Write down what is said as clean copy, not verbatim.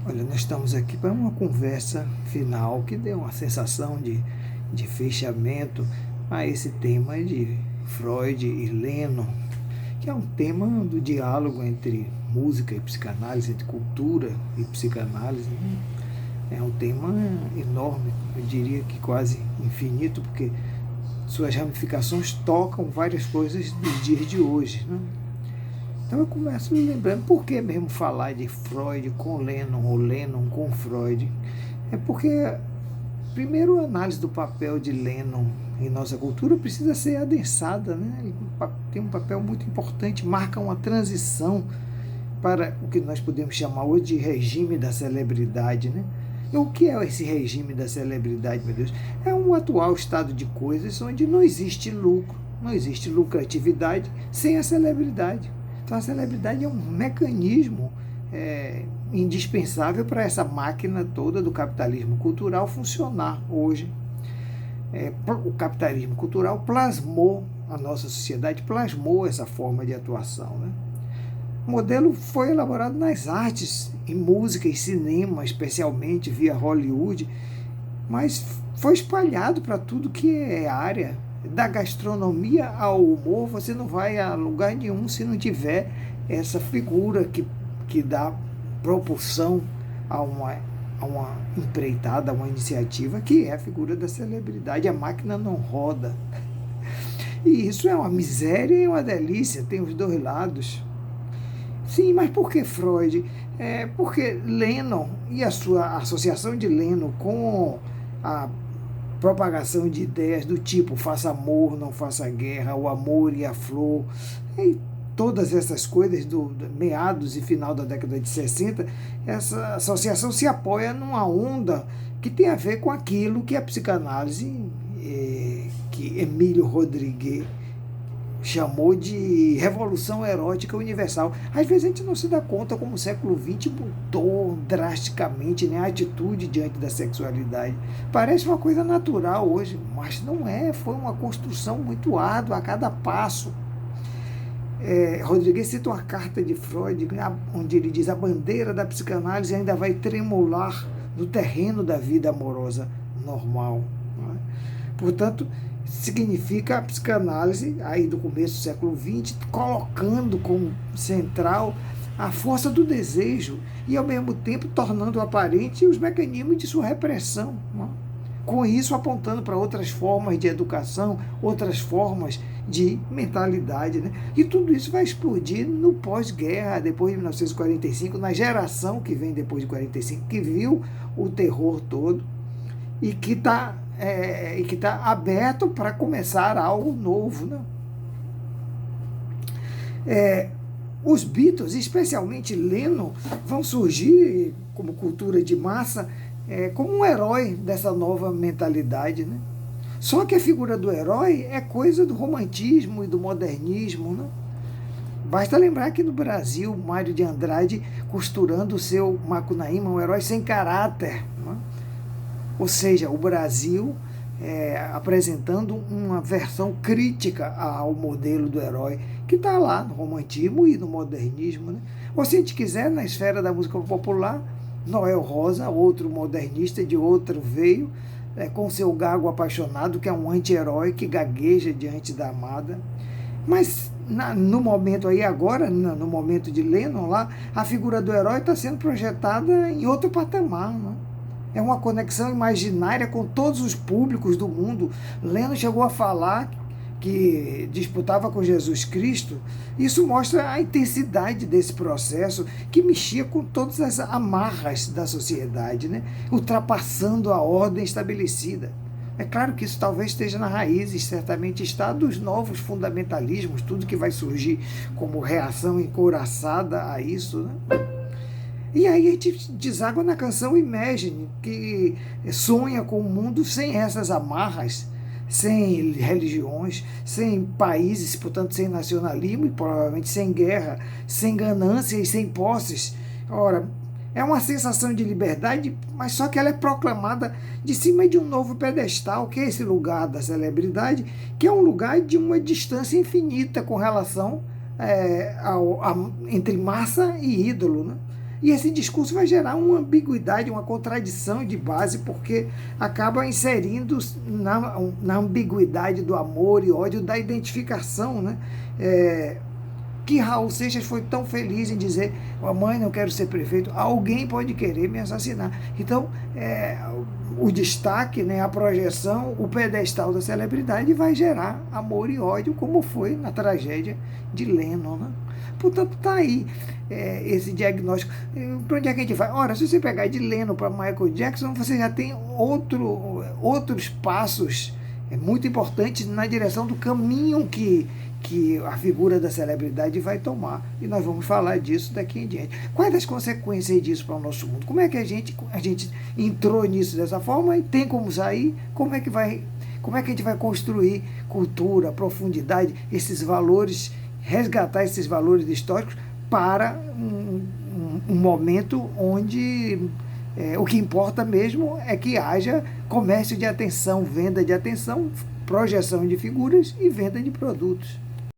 Olha, nós estamos aqui para uma conversa final que dê uma sensação de fechamento a esse tema de Freud e Lennon, que é um tema do diálogo entre música e psicanálise, entre cultura e psicanálise, né? É um tema enorme, eu diria que quase infinito, porque suas ramificações tocam várias coisas dos dias de hoje, né? Então eu começo me lembrando por que mesmo falar de Freud com Lennon ou Lennon com Freud. É porque, primeiro, a análise do papel de Lennon em nossa cultura precisa ser adensada, né? Ele tem um papel muito importante, marca uma transição para o que nós podemos chamar hoje de regime da celebridade, né? E o que é esse regime da celebridade, meu Deus? É um atual estado de coisas onde não existe lucro, não existe lucratividade sem a celebridade. Então a celebridade é um mecanismo indispensável para essa máquina toda do capitalismo cultural funcionar hoje. O capitalismo cultural plasmou a nossa sociedade, plasmou essa forma de atuação, né? O modelo foi elaborado nas artes, em música e cinema, especialmente via Hollywood, mas foi espalhado para tudo que é área. Da gastronomia ao humor, você não vai a lugar nenhum se não tiver essa figura que dá propulsão a uma empreitada, a uma iniciativa, que é a figura da celebridade. A máquina não roda. E isso é uma miséria e uma delícia, tem os dois lados. Sim, mas por que Freud? Porque Lennon e a sua associação de Lennon com a propagação de ideias do tipo faça amor, não faça guerra, o amor e a flor, e todas essas coisas do meados e final da década de 60, essa associação se apoia numa onda que tem a ver com aquilo que a psicanálise, que Emílio Rodrigues chamou de revolução erótica universal. Às vezes a gente não se dá conta como o século XX mudou drasticamente, né, a atitude diante da sexualidade. Parece uma coisa natural hoje, mas não é. Foi uma construção muito árdua a cada passo. Rodrigues cita uma carta de Freud, onde ele diz: a bandeira da psicanálise ainda vai tremular no terreno da vida amorosa normal. Não é? Portanto, significa a psicanálise, aí do começo do século XX, colocando como central a força do desejo e, ao mesmo tempo, tornando aparente os mecanismos de sua repressão. Não é? Com isso, apontando para outras formas de educação, outras formas de mentalidade. Né? E tudo isso vai explodir no pós-guerra, depois de 1945, na geração que vem depois de 45, que viu o terror todo e que está aberto para começar algo novo. Né? Os Beatles, especialmente Lennon, vão surgir como cultura de massa, como um herói dessa nova mentalidade. Né? Só que a figura do herói é coisa do romantismo e do modernismo. Né? Basta lembrar que no Brasil, Mário de Andrade costurando o seu Macunaíma, um herói sem caráter. Né? Ou seja, o Brasil apresentando uma versão crítica ao modelo do herói, que está lá no romantismo e no modernismo. Né? Ou se a gente quiser, na esfera da música popular, Noel Rosa, outro modernista de outro veio, com seu gago apaixonado, que é um anti-herói que gagueja diante da amada. Mas no momento aí agora, no momento de Lennon lá, a figura do herói está sendo projetada em outro patamar. Né? É uma conexão imaginária com todos os públicos do mundo. Lennon chegou a falar que disputava com Jesus Cristo. Isso mostra a intensidade desse processo que mexia com todas as amarras da sociedade, né? Ultrapassando a ordem estabelecida. É claro que isso talvez esteja na raiz, e certamente está, dos novos fundamentalismos, tudo que vai surgir como reação encouraçada a isso, né? E aí a gente deságua na canção Imagine, que sonha com um mundo sem essas amarras, sem religiões, sem países, portanto sem nacionalismo e provavelmente sem guerra, sem ganância e sem posses. Ora, é uma sensação de liberdade, mas só que ela é proclamada de cima de um novo pedestal, que é esse lugar da celebridade, que é um lugar de uma distância infinita com relação entre massa e ídolo, né? E esse discurso vai gerar uma ambiguidade, uma contradição de base, porque acaba inserindo na ambiguidade do amor e ódio, da identificação, né? Que Raul Seixas foi tão feliz em dizer: mãe, não quero ser prefeito, alguém pode querer me assassinar. Então, o destaque, né, a projeção, o pedestal da celebridade vai gerar amor e ódio, como foi na tragédia de Lennon, né? Portanto, está aí esse diagnóstico. Para onde é que a gente vai? Ora, se você pegar de Lennon para Michael Jackson, você já tem outros passos muito importantes na direção do caminho que a figura da celebridade vai tomar. E nós vamos falar disso daqui em diante. Quais as consequências disso para o nosso mundo? Como é que a gente entrou nisso dessa forma e tem como sair? Como é que a gente vai construir cultura, profundidade, esses valores, resgatar esses valores históricos para um momento onde o que importa mesmo é que haja comércio de atenção, venda de atenção, projeção de figuras e venda de produtos.